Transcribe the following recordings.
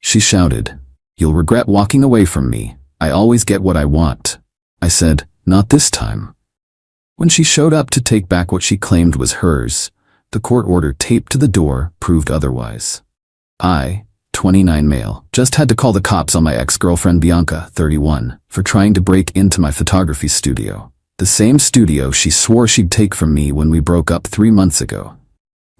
She shouted, "You'll regret walking away from me. I always get what I want." I said, "Not this time." When she showed up to take back what she claimed was hers, the court order taped to the door proved otherwise. I, 29 male, just had to call the cops on my ex-girlfriend Bianca, 31, for trying to break into my photography studio. The same studio she swore she'd take from me when we broke up 3 months ago.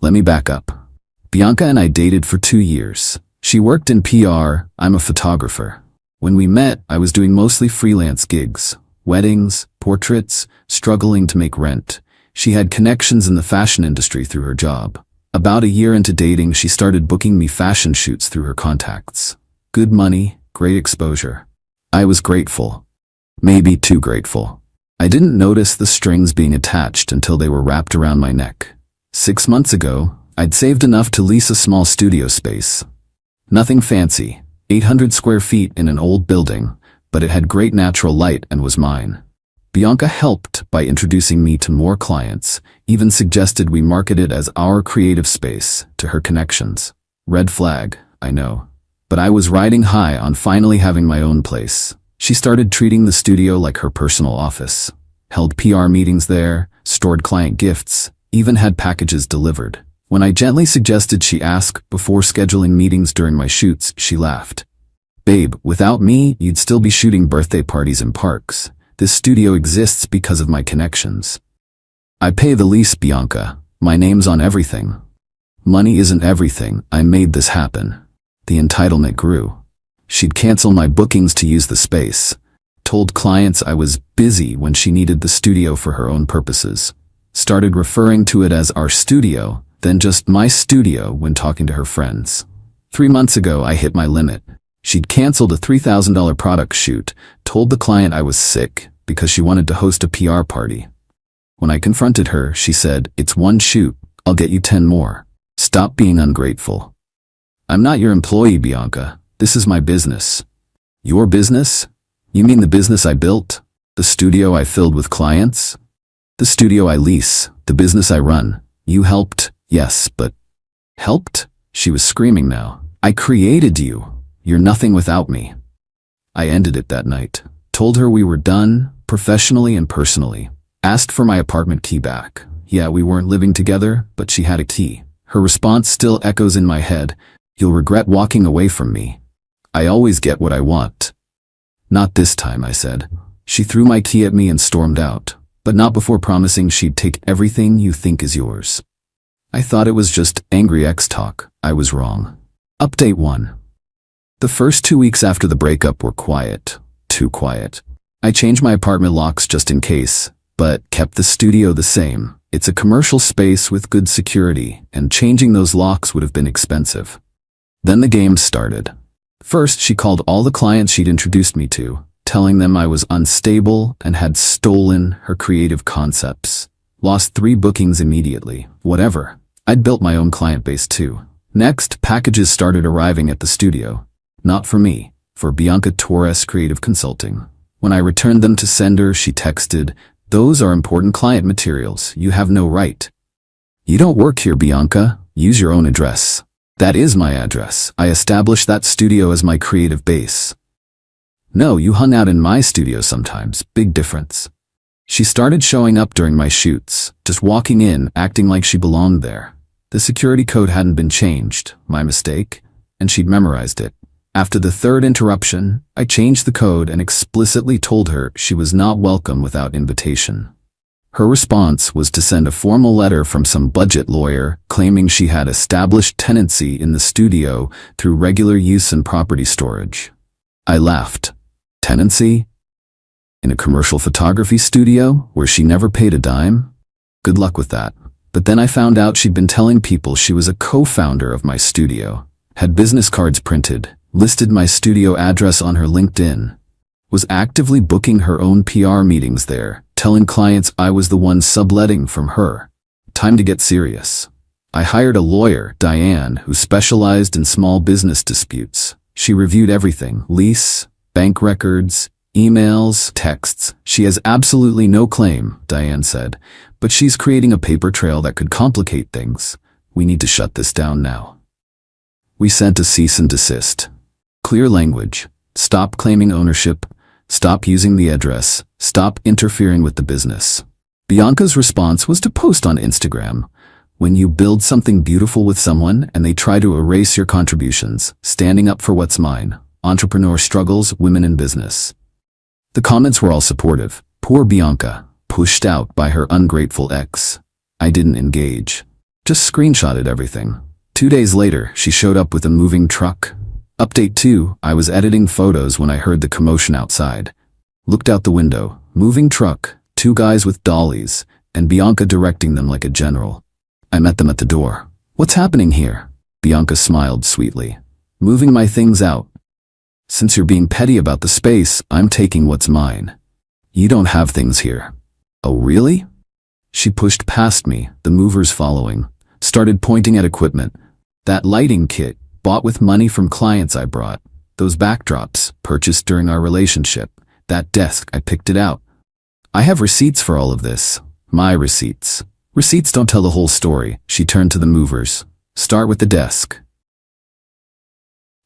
Let me back up. Bianca and I dated for 2 years. She worked in PR, I'm a photographer. When we met, I was doing mostly freelance gigs, weddings, portraits, struggling to make rent. She had connections in the fashion industry through her job. About a year into dating, she started booking me fashion shoots through her contacts. Good money, great exposure. I was grateful. Maybe too grateful. I didn't notice the strings being attached until they were wrapped around my neck. 6 months ago, I'd saved enough to lease a small studio space. Nothing fancy, 800 square feet in an old building, but it had great natural light and was mine. Bianca helped by introducing me to more clients, even suggested we market it as our creative space to her connections. Red flag, I know. But I was riding high on finally having my own place. She started treating the studio like her personal office, held PR meetings there, stored client gifts, even had packages delivered. When I gently suggested she ask before scheduling meetings during my shoots, she laughed. "Babe, without me, you'd still be shooting birthday parties in parks. This studio exists because of my connections. I pay the lease, Bianca. My name's on everything. Money isn't everything. I made this happen." The entitlement grew. She'd cancel my bookings to use the space. Told clients I was busy when she needed the studio for her own purposes. Started referring to it as our studio, then just my studio when talking to her friends. 3 months ago, I hit my limit. She'd canceled a $3,000 product shoot, told the client I was sick because she wanted to host a PR party. When I confronted her, she said, "It's one shoot, I'll get you 10 more. Stop being ungrateful." "I'm not your employee, Bianca. This is my business." "Your business? You mean the business I built? The studio I filled with clients? The studio I lease, the business I run. You helped, yes, but..." "Helped?" She was screaming now. "I created you. You're nothing without me." I ended it that night. Told her we were done, professionally and personally. Asked for my apartment key back. Yeah, we weren't living together, but she had a key. Her response still echoes in my head. "You'll regret walking away from me. I always get what I want." "Not this time," I said. She threw my key at me and stormed out, but not before promising she'd take everything you think is yours. I thought it was just angry ex talk. I was wrong. Update 1. The first 2 weeks after the breakup were quiet. Too quiet. I changed my apartment locks just in case, but kept the studio the same. It's a commercial space with good security, and changing those locks would have been expensive. Then the game started. First, she called all the clients she'd introduced me to, telling them I was unstable and had stolen her creative concepts. Lost 3 bookings immediately. Whatever. I'd built my own client base too. Next, packages started arriving at the studio. Not for me, for Bianca Torres Creative Consulting. When I returned them to sender, she texted, "Those are important client materials. You have no right." "You don't work here, Bianca. Use your own address." "That is my address. I established that studio as my creative base." "No, you hung out in my studio sometimes. Big difference." She started showing up during my shoots, just walking in, acting like she belonged there. The security code hadn't been changed, my mistake, and she'd memorized it. After the 3rd interruption, I changed the code and explicitly told her she was not welcome without invitation. Her response was to send a formal letter from some budget lawyer claiming she had established tenancy in the studio through regular use and property storage. I laughed. Tenancy? In a commercial photography studio where she never paid a dime? Good luck with that. But then I found out she'd been telling people she was a co-founder of my studio, had business cards printed, listed my studio address on her LinkedIn, was actively booking her own PR meetings there, telling clients I was the one subletting from her. Time to get serious. I hired a lawyer, Diane, who specialized in small business disputes. She reviewed everything: lease, bank records, emails, texts. She has absolutely no claim, Diane said, but she's creating a paper trail that could complicate things. We need to shut this down now. We sent a cease and desist. Clear language. Stop claiming ownership. Stop using the address. Stop interfering with the business. Bianca's response was to post on Instagram. When you build something beautiful with someone and they try to erase your contributions, standing up for what's mine. Entrepreneur struggles, women in business. The comments were all supportive. Poor Bianca, pushed out by her ungrateful ex. I didn't engage. Just screenshotted everything. 2 days later, she showed up with a moving truck. Update 2, I was editing photos when I heard the commotion outside. Looked out the window, moving truck, 2 guys with dollies, and Bianca directing them like a general. I met them at the door. What's happening here? Bianca smiled sweetly. Moving my things out. Since you're being petty about the space, I'm taking what's mine. You don't have things here. Oh, really? She pushed past me, the movers following, started pointing at equipment. That lighting kit, bought with money from clients I brought. Those backdrops, purchased during our relationship. That desk, I picked it out. I have receipts for all of this. My receipts. Receipts don't tell the whole story. She turned to the movers. Start with the desk.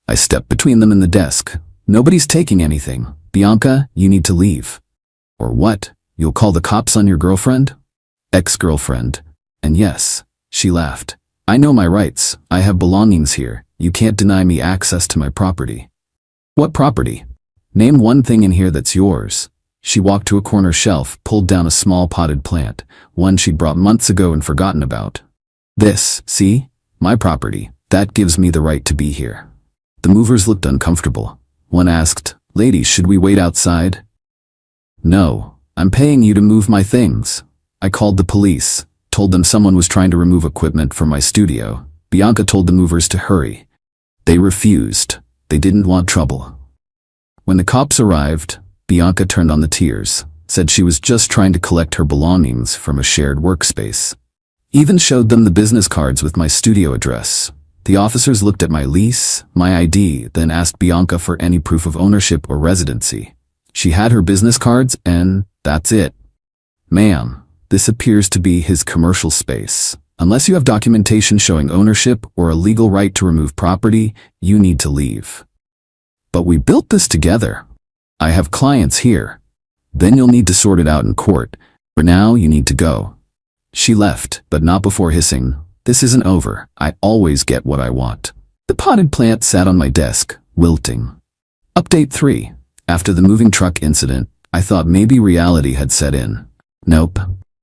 I stepped between them and the desk. Nobody's taking anything. Bianca, you need to leave. Or what? You'll call the cops on your girlfriend? Ex-girlfriend. And yes, she laughed. I know my rights. I have belongings here. You can't deny me access to my property. What property? Name one thing in here that's yours. She walked to a corner shelf, pulled down a small potted plant, one she'd brought months ago and forgotten about. This, see? My property. That gives me the right to be here. The movers looked uncomfortable. One asked, Ladies, should we wait outside? No, I'm paying you to move my things. I called the police, told them someone was trying to remove equipment from my studio. Bianca told the movers to hurry. They refused. They didn't want trouble. When the cops arrived, Bianca turned on the tears, said she was just trying to collect her belongings from a shared workspace. Even showed them the business cards with my studio address. The officers looked at my lease, my ID, then asked Bianca for any proof of ownership or residency. She had her business cards and that's it. Ma'am, this appears to be his commercial space. Unless you have documentation showing ownership or a legal right to remove property, you need to leave. But we built this together. I have clients here. Then you'll need to sort it out in court. For now, you need to go. She left, but not before hissing, This isn't over. I always get what I want. The potted plant sat on my desk, wilting. Update 3. After the moving truck incident, I thought maybe reality had set in. Nope.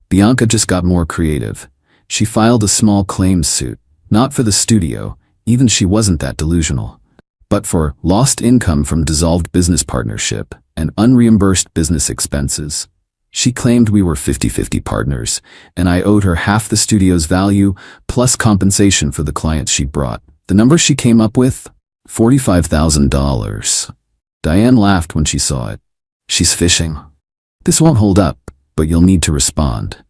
Bianca just got more creative. She filed a small claims suit, not for the studio, even she wasn't that delusional, but for lost income from dissolved business partnership and unreimbursed business expenses. She claimed we were 50-50 partners, and I owed her half the studio's value plus compensation for the clients she brought. The number she came up with? $45,000. Diane laughed when she saw it. She's fishing. This won't hold up, but you'll need to respond.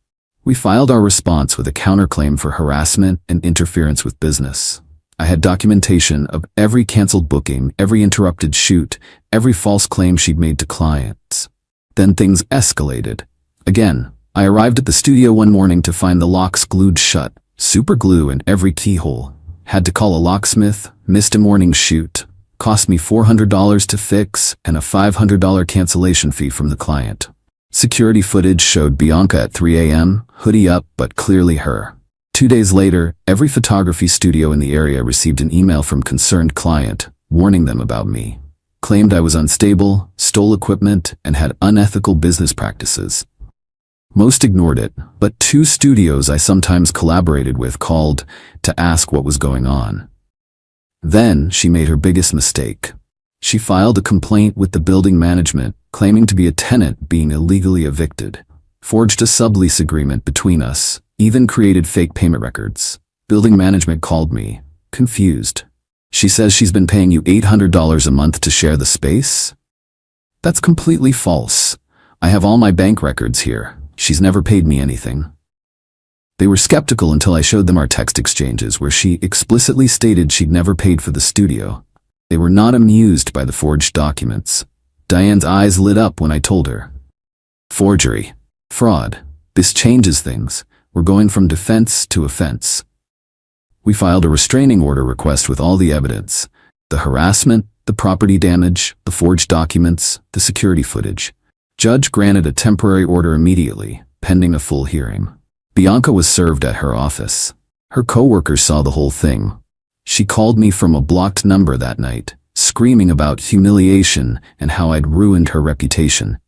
We filed our response with a counterclaim for harassment and interference with business. I had documentation of every canceled booking, every interrupted shoot, every false claim she'd made to clients. Then things escalated. Again, I arrived at the studio one morning to find the locks glued shut, super glue in every keyhole. Had to call a locksmith, missed a morning shoot, cost me $400 to fix, and a $500 cancellation fee from the client. Security footage showed Bianca at 3 a.m., hoodie up, but clearly her. 2 days later, every photography studio in the area received an email from concerned client, warning them about me. Claimed I was unstable, stole equipment, and had unethical business practices. Most ignored it, but 2 studios I sometimes collaborated with called to ask what was going on. Then she made her biggest mistake. She filed a complaint with the building management, claiming to be a tenant being illegally evicted, forged a sublease agreement between us, even created fake payment records. Building management called me, confused. She says she's been paying you $800 a month to share the space? That's completely false. I have all my bank records here. She's never paid me anything. They were skeptical until I showed them our text exchanges where she explicitly stated she'd never paid for the studio. They were not amused by the forged documents. Diane's eyes lit up when I told her. Forgery. Fraud. This changes things. We're going from defense to offense. We filed a restraining order request with all the evidence. The harassment, The property damage, the forged documents, the security footage. Judge granted a temporary order immediately, pending a full hearing. Bianca was served at her office. Her coworkers saw the whole thing. She called me from a blocked number that night, screaming about humiliation and how I'd ruined her reputation.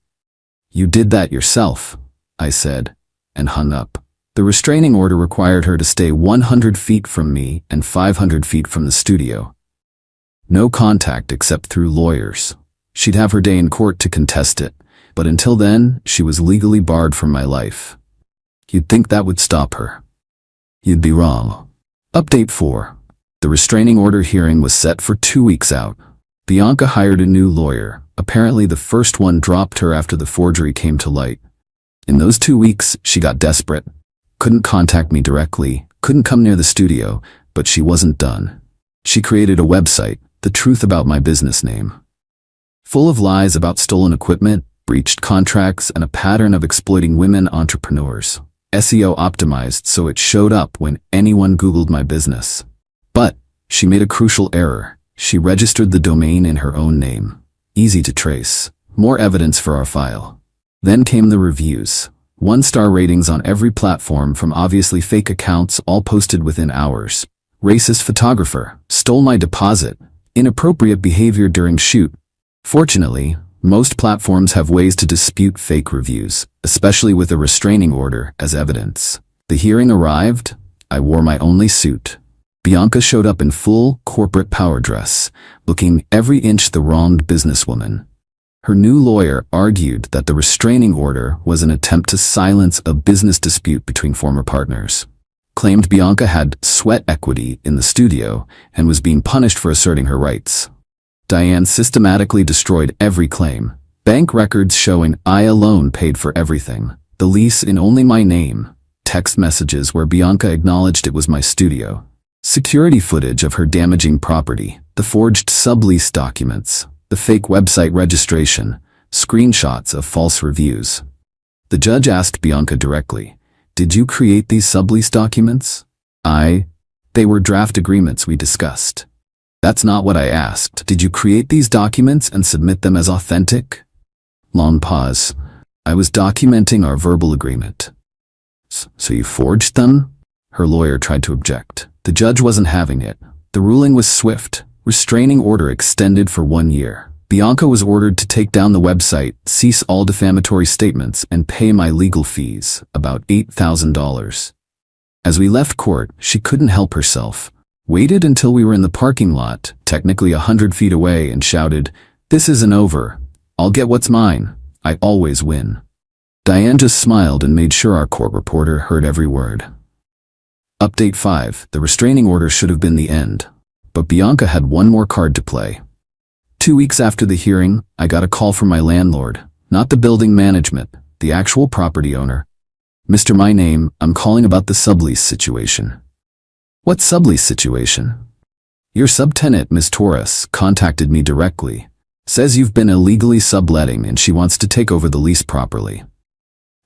"You did that yourself," I said, and hung up. The restraining order required her to stay 100 feet from me and 500 feet from the studio. No contact except through lawyers. She'd have her day in court to contest it, but until then, she was legally barred from my life. You'd think that would stop her. You'd be wrong. Update 4. The restraining order hearing was set for 2 weeks out. Bianca hired a new lawyer. Apparently the first one dropped her after the forgery came to light. In those 2 weeks, she got desperate. Couldn't contact me directly, couldn't come near the studio, but she wasn't done. She created a website, The Truth About My Business Name. Full of lies about stolen equipment, breached contracts, and a pattern of exploiting women entrepreneurs. SEO optimized so it showed up when anyone Googled my business. But she made a crucial error. She registered the domain in her own name. Easy to trace. More evidence for our file. Then came the reviews. 1-star ratings on every platform from obviously fake accounts, all posted within hours. Racist photographer. Stole my deposit. Inappropriate behavior during shoot. Fortunately, most platforms have ways to dispute fake reviews, especially with a restraining order as evidence. The hearing arrived. I wore my only suit. Bianca showed up in full corporate power dress, looking every inch the wronged businesswoman. Her new lawyer argued that the restraining order was an attempt to silence a business dispute between former partners. Claimed Bianca had sweat equity in the studio and was being punished for asserting her rights. Diane systematically destroyed every claim. Bank records showing I alone paid for everything. The lease in only my name. Text messages where Bianca acknowledged it was my studio. Security footage of her damaging property. The forged sublease documents. The fake website registration. Screenshots of false reviews. The judge asked Bianca directly, "Did you create these sublease documents?" They were draft agreements we discussed. "That's not what I asked. Did you create these documents and submit them as authentic?" Long pause. "I was documenting our verbal agreement." "So you forged them?" Her lawyer tried to object. The judge wasn't having it. The ruling was swift. Restraining order extended for 1 year. Bianca was ordered to take down the website, cease all defamatory statements, and pay my legal fees, about $8,000. As we left court, she couldn't help herself. Waited until we were in the parking lot, technically 100 feet away, and shouted, "This isn't over. I'll get what's mine. I always win." Diane just smiled and made sure our court reporter heard every word. Update 5. The restraining order should have been the end. But Bianca had one more card to play. 2 weeks after the hearing, I got a call from my landlord, not the building management, the actual property owner. "Mr. My Name, I'm calling about the sublease situation." "What sublease situation?" "Your subtenant, Ms. Torres, contacted me directly. Says you've been illegally subletting and she wants to take over the lease properly."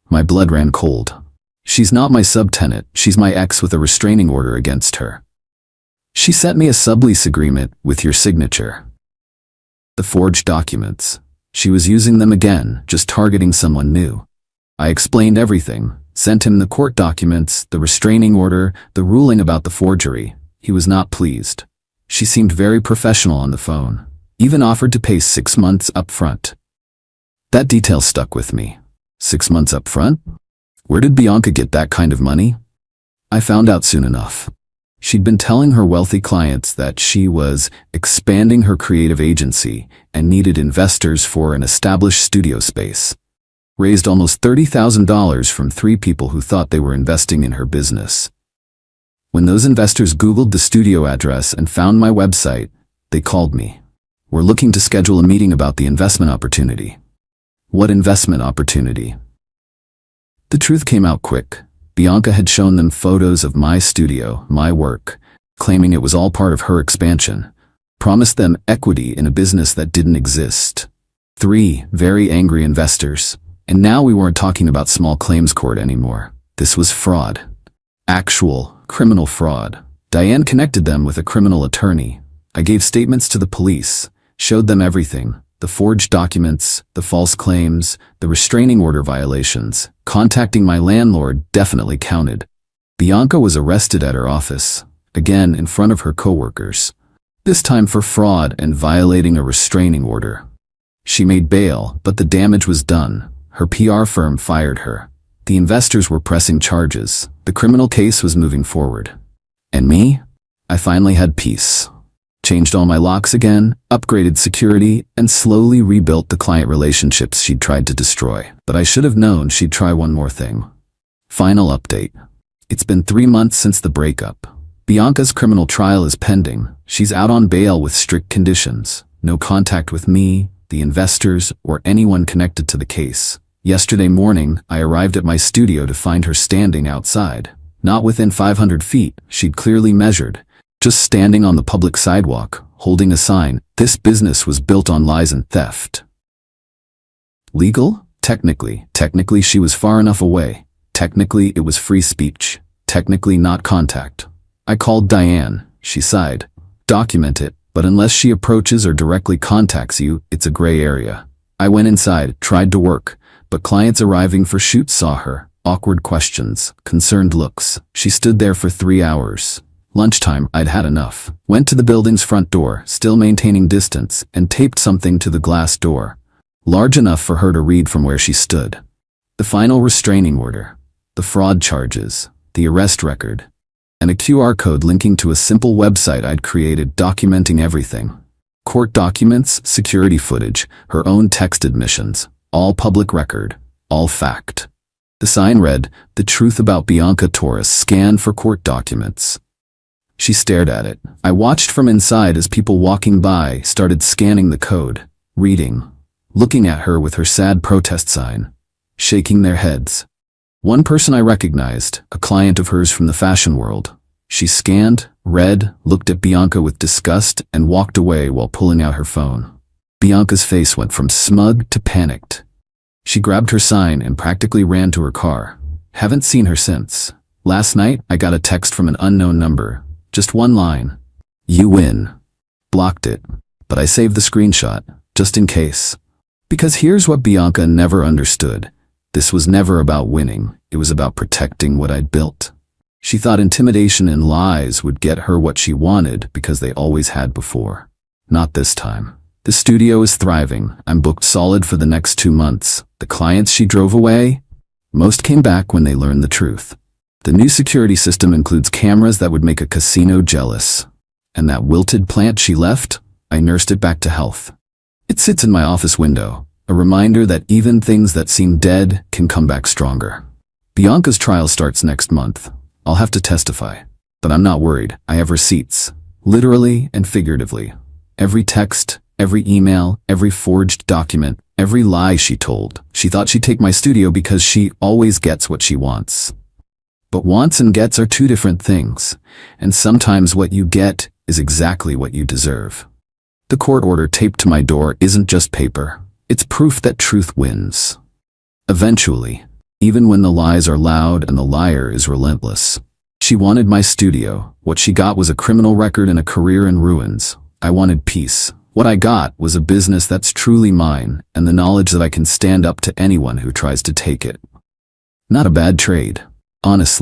My blood ran cold. She's not my subtenant, she's my ex with a restraining order against her. "She sent me a sublease agreement with your signature." The forged documents. She was using them again, just targeting someone new. I explained everything, sent him the court documents, the restraining order, the ruling about the forgery. He was not pleased. She seemed very professional on the phone, even offered to pay 6 months up front. That detail stuck with me. 6 months up front? Where did Bianca get that kind of money? I found out soon enough. She'd been telling her wealthy clients that she was expanding her creative agency and needed investors for an established studio space. Raised almost $30,000 from 3 people who thought they were investing in her business. When those investors Googled the studio address and found my website, they called me. "We're looking to schedule a meeting about the investment opportunity." What investment opportunity? The truth came out quick. Bianca had shown them photos of my studio, my work, claiming it was all part of her expansion. Promised them equity in a business that didn't exist. 3 very angry investors. And now we weren't talking about small claims court anymore. This was fraud. Actual, criminal fraud. Diane connected them with a criminal attorney. I gave statements to the police. Showed them everything. The forged documents, the false claims, the restraining order violations. Contacting my landlord definitely counted. Bianca was arrested at her office, again in front of her coworkers. This time for fraud and violating a restraining order. She made bail, but the damage was done. Her PR firm fired her. The investors were pressing charges. The criminal case was moving forward. And me? I finally had peace. Changed all my locks again, upgraded security, and slowly rebuilt the client relationships she'd tried to destroy. But I should have known she'd try one more thing. Final update. It's been 3 months since the breakup. Bianca's criminal trial is pending. She's out on bail with strict conditions. No contact with me, the investors, or anyone connected to the case. Yesterday morning, I arrived at my studio to find her standing outside. Not within 500 feet, she'd clearly measured. Just standing on the public sidewalk, holding a sign. This business was built on lies and theft. Legal? Technically. Technically she was far enough away. Technically it was free speech. Technically not contact. I called Diane. She sighed. Document it, but unless she approaches or directly contacts you, it's a gray area. I went inside, tried to work, but clients arriving for shoots saw her. Awkward questions, concerned looks. She stood there for 3 hours. Lunchtime, I'd had enough. Went to the building's front door, still maintaining distance, and taped something to the glass door. Large enough for her to read from where she stood. The final restraining order. The fraud charges. The arrest record. And a QR code linking to a simple website I'd created documenting everything. Court documents, security footage, her own text admissions. All public record. All fact. The sign read, "The truth about Bianca Torres, scan for court documents." She stared at it. I watched from inside as people walking by started scanning the code, reading, looking at her with her sad protest sign, shaking their heads. One person I recognized, a client of hers from the fashion world. She scanned, read, looked at Bianca with disgust, and walked away while pulling out her phone. Bianca's face went from smug to panicked. She grabbed her sign and practically ran to her car. Haven't seen her since. Last night, I got a text from an unknown number. Just one line. "You win." Blocked it, but I saved the screenshot, just in case. Because here's what Bianca never understood. This was never about winning, it was about protecting what I'd built. She thought intimidation and lies would get her what she wanted because they always had before. Not this time. The studio is thriving. I'm booked solid for the next 2 months. The clients she drove away? Most came back when they learned the truth. The new security system includes cameras that would make a casino jealous. And that wilted plant she left? I nursed it back to health. It sits in my office window, a reminder that even things that seem dead can come back stronger. Bianca's trial starts next month. I'll have to testify. But I'm not worried. I have receipts. Literally and figuratively. Every text, every email, every forged document, every lie she told. She thought she'd take my studio because she always gets what she wants. But wants and gets are two different things, and sometimes what you get is exactly what you deserve. The court order taped to my door isn't just paper. It's proof that truth wins. Eventually, even when the lies are loud and the liar is relentless. She wanted my studio. What she got was a criminal record and a career in ruins. I wanted peace. What I got was a business that's truly mine, and the knowledge that I can stand up to anyone who tries to take it. Not a bad trade, honestly.